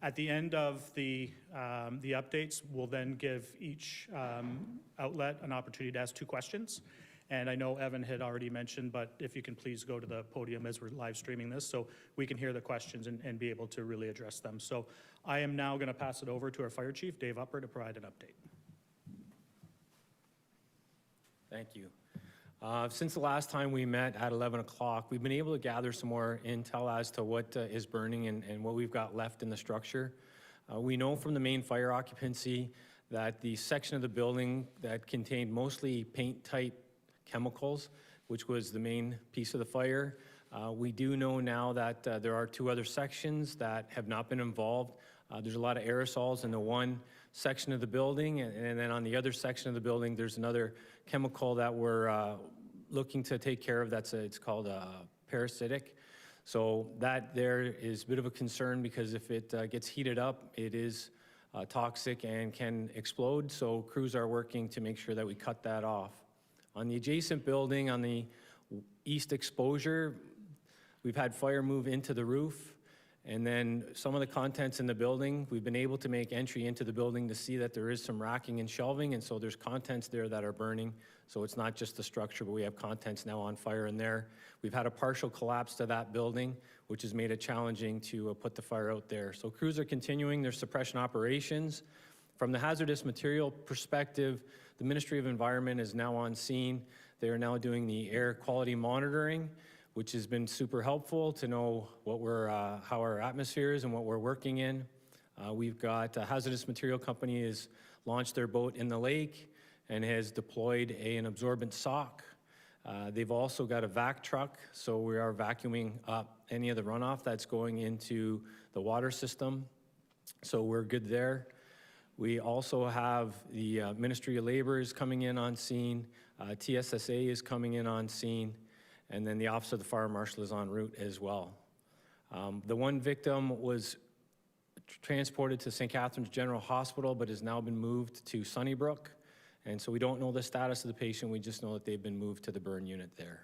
At the end of the updates, we'll then give each outlet an opportunity to ask 2 questions. And I know Evan had already mentioned, but if you can please go to the podium as we're live streaming this so we can hear the questions and be able to really address them. So I am now going to pass it over to our Fire Chief, Dave Upper, to provide an update. Thank you. Since the last time we met at 11 o'clock, we've been able to gather some more intel as to what is burning and what we've got left in the structure. We know from the main fire occupancy that the section of the building that contained mostly paint-type chemicals, which was the main piece of the fire. We do know now that there are 2 other sections that have not been involved. There's a lot of aerosols in the one section of the building, and then on the other section of the building, there's another chemical that we're looking to take care of. It's called parasitic. So that there is a bit of a concern because if it gets heated up, it is toxic and can explode. So crews are working to make sure that we cut that off. On the adjacent building, on the east exposure, we've had fire move into the roof, and then some of the contents in the building, we've been able to make entry into the building to see that there is some racking and shelving, and so there's contents there that are burning. So it's not just the structure, but we have contents now on fire in there. We've had a partial collapse to that building, which has made it challenging to put the fire out there. So crews are continuing their suppression operations. From the hazardous material perspective, the Ministry of Environment is now on scene. They are now doing the air quality monitoring, which has been super helpful to know what how our atmosphere is and what we're working in. We've got a hazardous material company has launched their boat in the lake and has deployed an absorbent sock. They've also got a vac truck, so we are vacuuming up any of the runoff that's going into the water system. So we're good there. We also have the Ministry of Labor is coming in on scene, TSSA is coming in on scene, and then the Office of the Fire Marshal is en route as well. The one victim was transported to St. Catharines General Hospital, but has now been moved to Sunnybrook. And so we don't know the status of the patient, we just know that they've been moved to the burn unit there.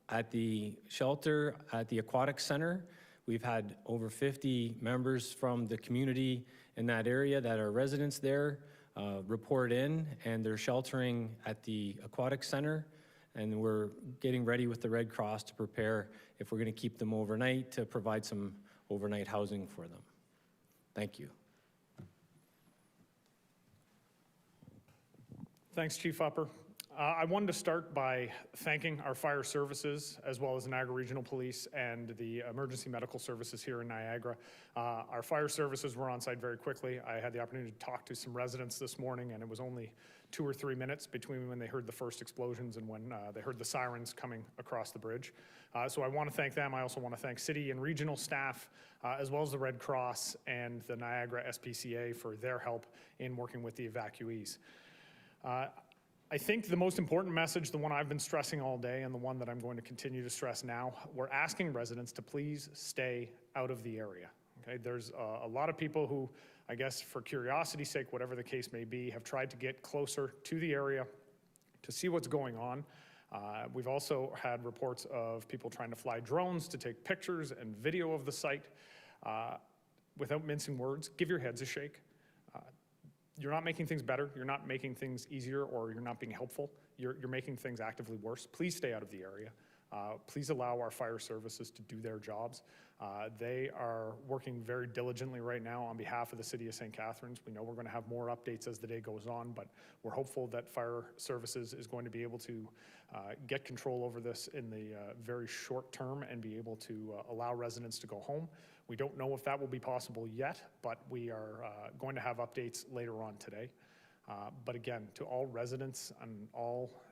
At the shelter, at the Aquatic Center, we've had over 50 members from the community in that area that are residents there report in, and they're sheltering at the Aquatic Center, and we're getting ready with the Red Cross to prepare if we're going to keep them overnight to provide some overnight housing for them. Thank you. Thanks, Chief Upper. I wanted to start by thanking our fire services, as well as Niagara Regional Police and the emergency medical services here in Niagara. Our fire services were on site very quickly. I had the opportunity to talk to some residents this morning, and it was only 2 or 3 minutes between when they heard the first explosions and when they heard the sirens coming across the bridge. So I want to thank them. I also want to thank city and regional staff, as well as the Red Cross and the Niagara SPCA for their help in working with the evacuees. I think the most important message, the one I've been stressing all day and the one that I'm going to continue to stress now, we're asking residents to please stay out of the area. Okay? There's a lot of people who, I guess for curiosity's sake, whatever the case may be, have tried to get closer to the area to see what's going on. We've also had reports of people trying to fly drones to take pictures and video of the site. Without mincing words, give your heads a shake. You're not making things better, you're not making things easier, or you're not being helpful. You're making things actively worse. Please stay out of the area. Please allow our fire services to do their jobs. They are working very diligently right now on behalf of the city of St. Catharines. We know we're going to have more updates as the day goes on, but we're hopeful that fire services is going to be able to get control over this in the very short term and be able to allow residents to go home. We don't know if that will be possible yet, but we are going to have updates later on today. But again, to all residents and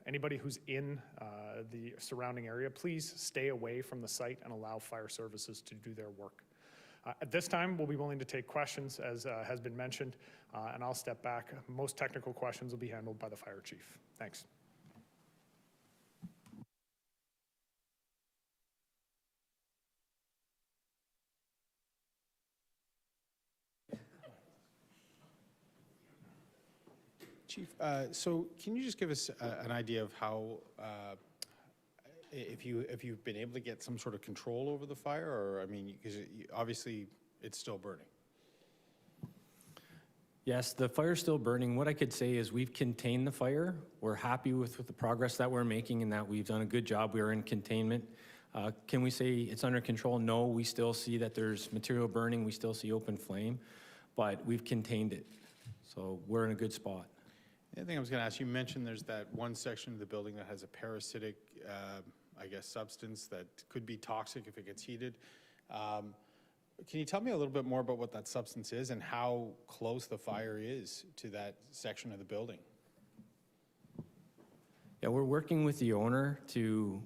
anybody who's in the surrounding area, please stay away from the site and allow fire services to do their work. At this time, we'll be willing to take questions, as has been mentioned, and I'll step back. Most technical questions will be handled by the fire chief. Thanks. Chief, so can you just give us an idea of how, if you've been able to get some sort of control over the fire, or I mean, because obviously it's still burning. Yes, the fire's still burning. What I could say is we've contained the fire. We're happy with the progress that we're making and that we've done a good job. We are in containment. Can we say it's under control? No, we still see that there's material burning. We still see open flame, but we've contained it. So we're in a good spot. The other thing I was going to ask, you mentioned there's that one section of the building that has a parasitic, I guess, substance that could be toxic if it gets heated. Can you tell me a little bit more about what that substance is and how close the fire is to that section of the building? Yeah, we're working with the owner to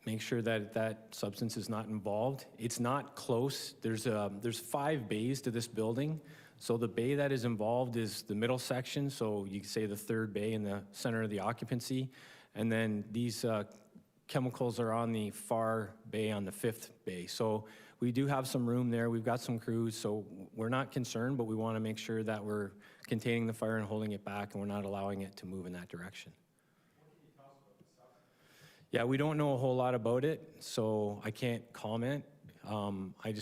make sure that that substance is not involved. It's not close. There's 5 bays to this building. So the bay that is involved is the middle section, so you could say the 3rd bay in the center of the occupancy. And then these chemicals are on the far bay on the 5th bay. So we do have some room there. We've got some crews, so we're not concerned, but we want to make sure that we're containing the fire and holding it back, and we're not allowing it to move in that direction. Yeah, we don't know a whole lot about it, so I can't comment. I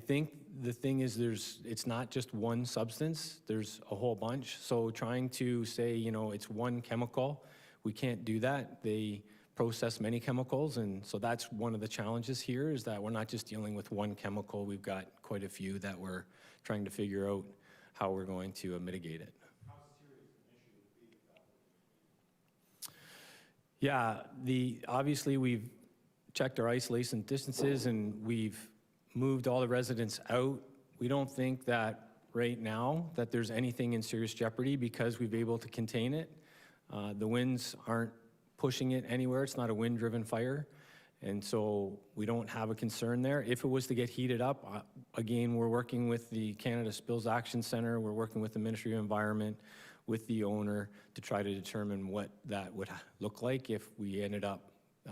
think the thing is it's not just one substance, there's a whole bunch. So trying to say, it's one chemical, we can't do that. They process many chemicals, and so that's one of the challenges here, is that we're not just dealing with one chemical. We've got quite a few that we're trying to figure out how we're going to mitigate it. How serious an issue would be with that? Yeah, obviously we've checked our isolation distances and we've moved all the residents out. We don't think that right now that there's anything in serious jeopardy because we've been able to contain it. The winds aren't pushing it anywhere. It's not a wind-driven fire. And so we don't have a concern there. If it was to get heated up, again, we're working with the Canada Spills Action Center. We're working with the Ministry of Environment, with the owner to try to determine what that would look like if we ended up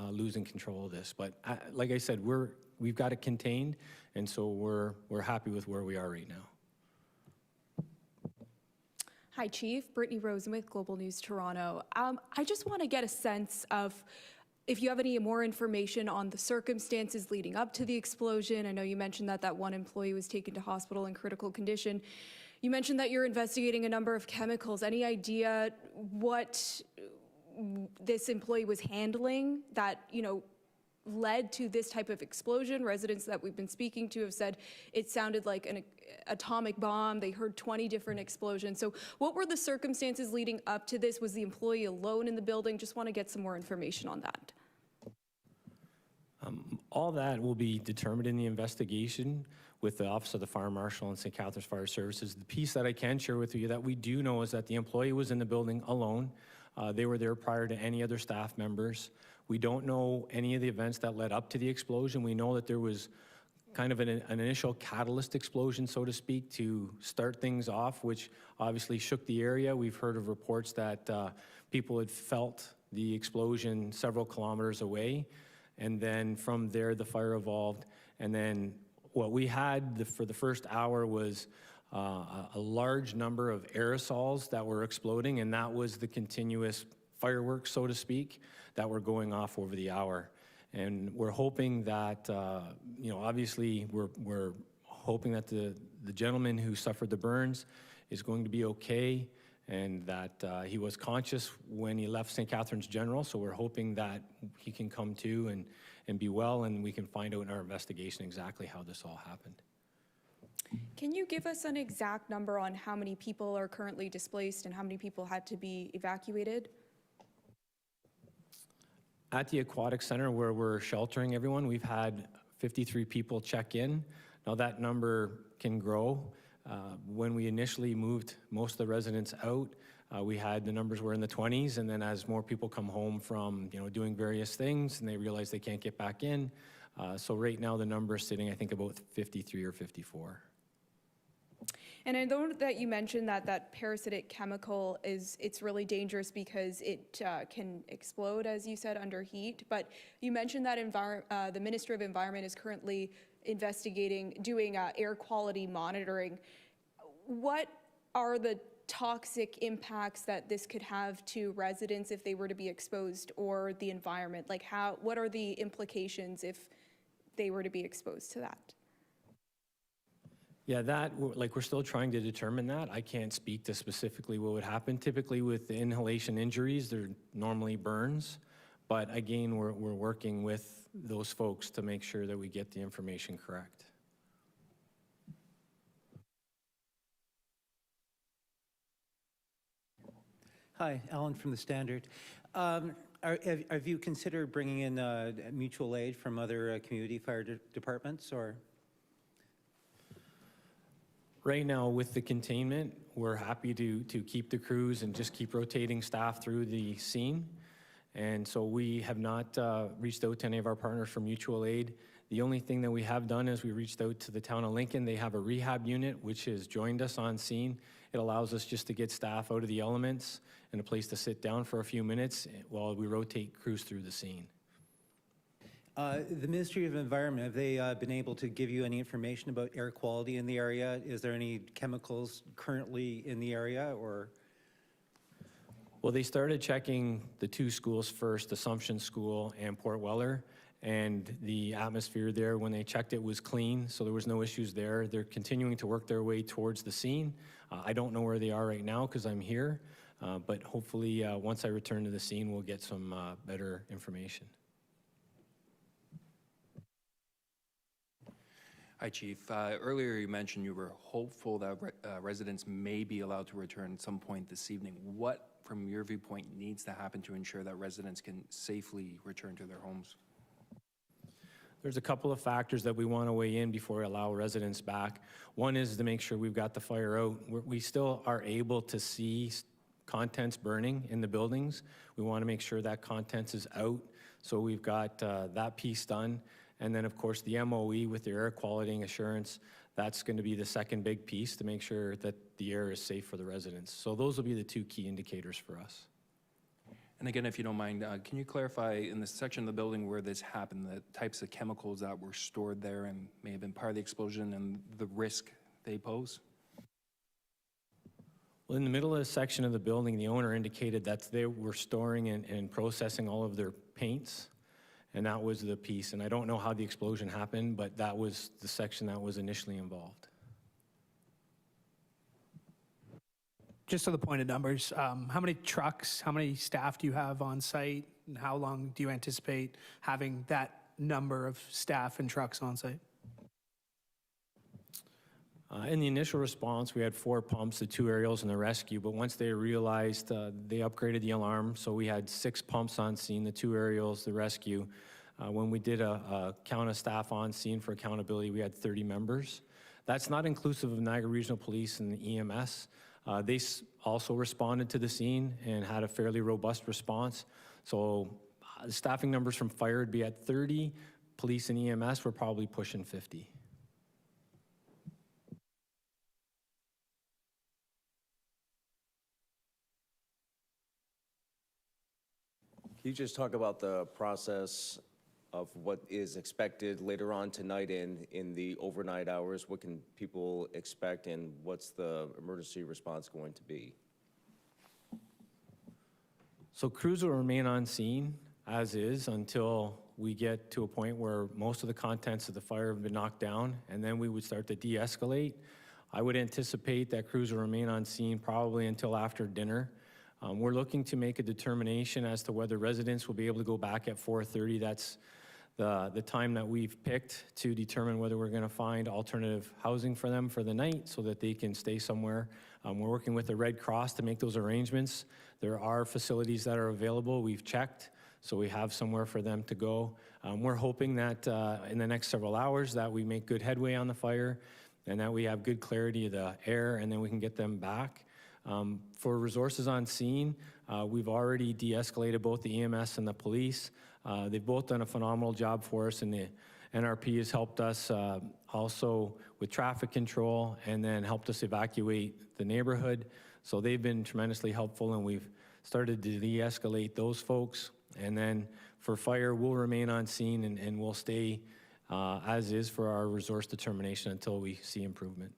losing control of this. But like I said, we've got it contained, and so we're happy with where we are right now. Hi, Chief. Brittany Rosen, Global News Toronto. I just want to get a sense of if you have any more information on the circumstances leading up to the explosion. I know you mentioned that one employee was taken to hospital in critical condition. You mentioned that you're investigating a number of chemicals. Any idea what this employee was handling that, led to this type of explosion? Residents that we've been speaking to have said it sounded like an atomic bomb. They heard 20 different explosions. So what were the circumstances leading up to this? Was the employee alone in the building? Just want to get some more information on that. All that will be determined in the investigation with the Office of the Fire Marshal and St. Catharines Fire Services. The piece that I can share with you that we do know is that the employee was in the building alone. They were there prior to any other staff members. We don't know any of the events that led up to the explosion. We know that there was kind of an initial catalyst explosion, so to speak, to start things off, which obviously shook the area. We've heard of reports that people had felt the explosion several kilometers away. And then from there, the fire evolved. And then what we had for the first hour was a large number of aerosols that were exploding, and that was the continuous fireworks, so to speak, that were going off over the hour. And we're hoping that, obviously we're hoping that the gentleman who suffered the burns is going to be okay, and that he was conscious when he left St. Catharines General, so we're hoping that he can come to and be well, and we can find out in our investigation exactly how this all happened. Can you give us an exact number on how many people are currently displaced and how many people had to be evacuated? At the Aquatic Center where we're sheltering everyone, we've had 53 people check in. Now that number can grow. When we initially moved most of the residents out, the numbers were in the 20s, and then as more people come home from doing various things and they realize they can't get back in, so right now the number is sitting, I think, about 53 or 54. And I know that you mentioned that parasitic chemical it's really dangerous because it can explode, as you said, under heat. But you mentioned that the Ministry of Environment is currently doing air quality monitoring. What are the toxic impacts that this could have to residents if they were to be exposed, or the environment? Like what are the implications if they were to be exposed to that? Yeah, we're still trying to determine that. I can't speak to specifically what would happen. Typically with the inhalation injuries, they're normally burns. But again, we're working with those folks to make sure that we get the information correct. Hi, Alan from the Standard. Have you considered bringing in mutual aid from other community fire departments, or? Right now, with the containment, we're happy to keep the crews and just keep rotating staff through the scene. And so we have not reached out to any of our partners for mutual aid. The only thing that we have done is we reached out to the town of Lincoln. They have a rehab unit which has joined us on scene. It allows us just to get staff out of the elements and a place to sit down for a few minutes while we rotate crews through the scene. The Ministry of Environment, have they been able to give you any information about air quality in the area? Is there any chemicals currently in the area, or? Well, they started checking the two schools first, Assumption School and Port Weller, and the atmosphere there, when they checked it, was clean, so there was no issues there. They're continuing to work their way towards the scene. I don't know where they are right now because I'm here, but hopefully once I return to the scene, we'll get some better information. Hi, Chief. Earlier you mentioned you were hopeful that residents may be allowed to return at some point this evening. What, from your viewpoint, needs to happen to ensure that residents can safely return to their homes? There's a couple of factors that we want to weigh in before we allow residents back. One is to make sure we've got the fire out. We still are able to see contents burning in the buildings. We want to make sure that contents is out, so we've got that piece done. And then, of course, the MOE with the air quality assurance, that's going to be the second big piece to make sure that the air is safe for the residents. So those will be the two key indicators for us. And again, if you don't mind, can you clarify in the section of the building where this happened, the types of chemicals that were stored there and may have been part of the explosion and the risk they pose? Well, in the middle of the section of the building, the owner indicated that they were storing and processing all of their paints. And that was the piece. And I don't know how the explosion happened, but that was the section that was initially involved. Just to the point of numbers, how many trucks, how many staff do you have on site? And how long do you anticipate having that number of staff and trucks on site? In the initial response, we had 4 pumps, the 2 aerials, and the rescue. But once they realized, they upgraded the alarm. So we had 6 pumps on scene, the 2 aerials, the rescue. When we did a count of staff on scene for accountability, we had 30 members. That's not inclusive of Niagara Regional Police and the EMS. They also responded to the scene and had a fairly robust response. So the staffing numbers from fire would be at 30. Police and EMS were probably pushing 50. Can you just talk about the process of what is expected later on tonight in the overnight hours? What can people expect, and what's the emergency response going to be? So crews will remain on scene as is until we get to a point where most of the contents of the fire have been knocked down, and then we would start to de-escalate. I would anticipate that crews will remain on scene probably until after dinner. We're looking to make a determination as to whether residents will be able to go back at 4:30. That's the time that we've picked to determine whether we're going to find alternative housing for them for the night so that they can stay somewhere. We're working with the Red Cross to make those arrangements. There are facilities that are available. We've checked, so we have somewhere for them to go. We're hoping that in the next several hours that we make good headway on the fire and that we have good clarity of the air, and then we can get them back. For resources on scene, we've already de-escalated both the EMS and the police. They've both done a phenomenal job for us, and the NRP has helped us also with traffic control and then helped us evacuate the neighborhood. So they've been tremendously helpful, and we've started to de-escalate those folks. And then for fire, we'll remain on scene and we'll stay as is for our resource determination until we see improvement.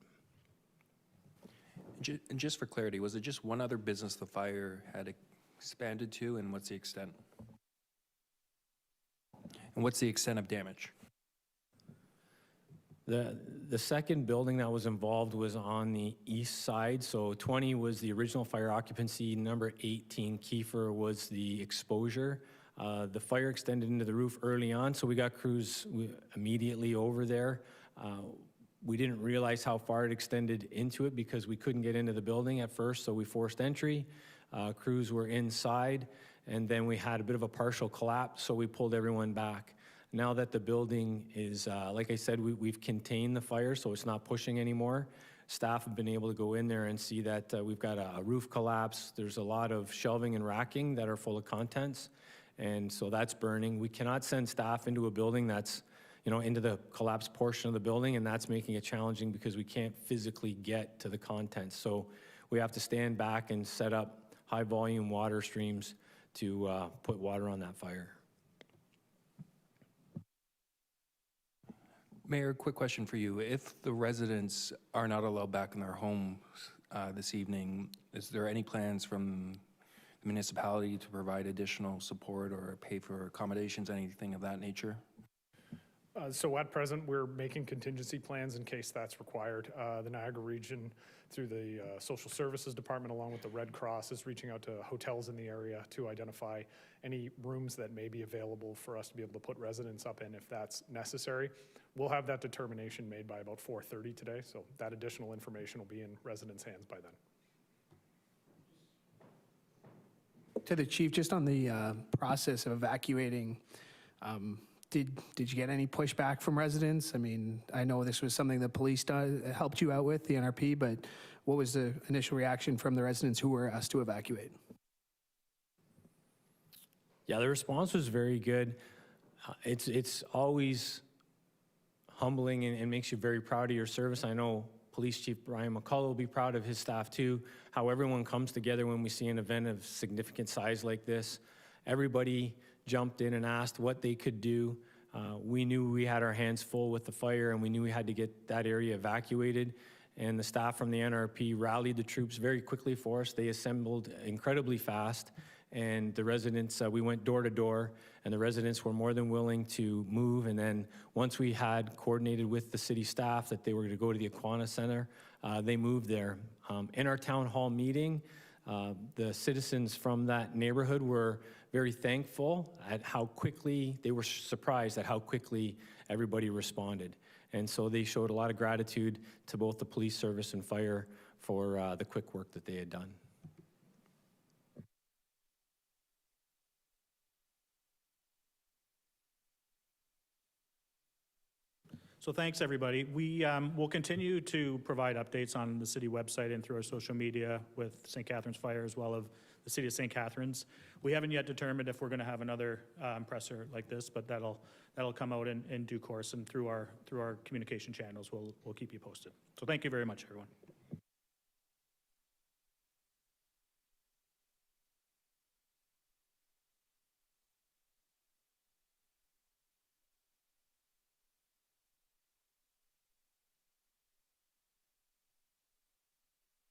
And just for clarity, was it just one other business the fire had expanded to, and what's the extent? And what's the extent of damage? The second building that was involved was on the east side. So 20 was the original fire occupancy. Number 18, Keefer, was the exposure. The fire extended into the roof early on, so we got crews immediately over there. We didn't realize how far it extended into it because we couldn't get into the building at first, so we forced entry. Crews were inside, and then we had a bit of a partial collapse, so we pulled everyone back. Now that the building is, like I said, we've contained the fire, so it's not pushing anymore. Staff have been able to go in there and see that we've got a roof collapse. There's a lot of shelving and racking that are full of contents, and so that's burning. We cannot send staff into a building that's, into the collapsed portion of the building, and that's making it challenging because we can't physically get to the contents. So we have to stand back and set up high volume water streams to put water on that fire. Mayor, quick question for you. If the residents are not allowed back in their homes this evening, is there any plans from the municipality to provide additional support or pay for accommodations, anything of that nature? So at present, we're making contingency plans in case that's required. The Niagara region, through the Social Services Department, along with the Red Cross, is reaching out to hotels in the area to identify any rooms that may be available for us to be able to put residents up in if that's necessary. We'll have that determination made by about 4:30 today, so that additional information will be in residents' hands by then. To the chief, just on the process of evacuating, did you get any pushback from residents? I mean, I know this was something the police helped you out with, the NRP, but what was the initial reaction from the residents who were asked to evacuate? Yeah, the response was very good. It's always humbling and makes you very proud of your service. I know Police Chief Brian McCullough will be proud of his staff too, how everyone comes together when we see an event of significant size like this. Everybody jumped in and asked what they could do. We knew we had our hands full with the fire, and we knew we had to get that area evacuated. And the staff from the NRP rallied the troops very quickly for us. They assembled incredibly fast, and the residents, we went door to door, and the residents were more than willing to move. And then once we had coordinated with the city staff that they were to go to the Aquana Center, they moved there. In our town hall meeting, the citizens from that neighborhood were very thankful at how quickly, they were surprised at how quickly everybody responded. And so they showed a lot of gratitude to both the police service and fire for the quick work that they had done. So thanks, everybody. We will continue to provide updates on the city website and through our social media with St. Catharines Fire as well as the city of St. Catharines. We haven't yet determined if we're going to have another presser like this, but that'll come out in due course, and through our communication channels, we'll keep you posted. So thank you very much, everyone.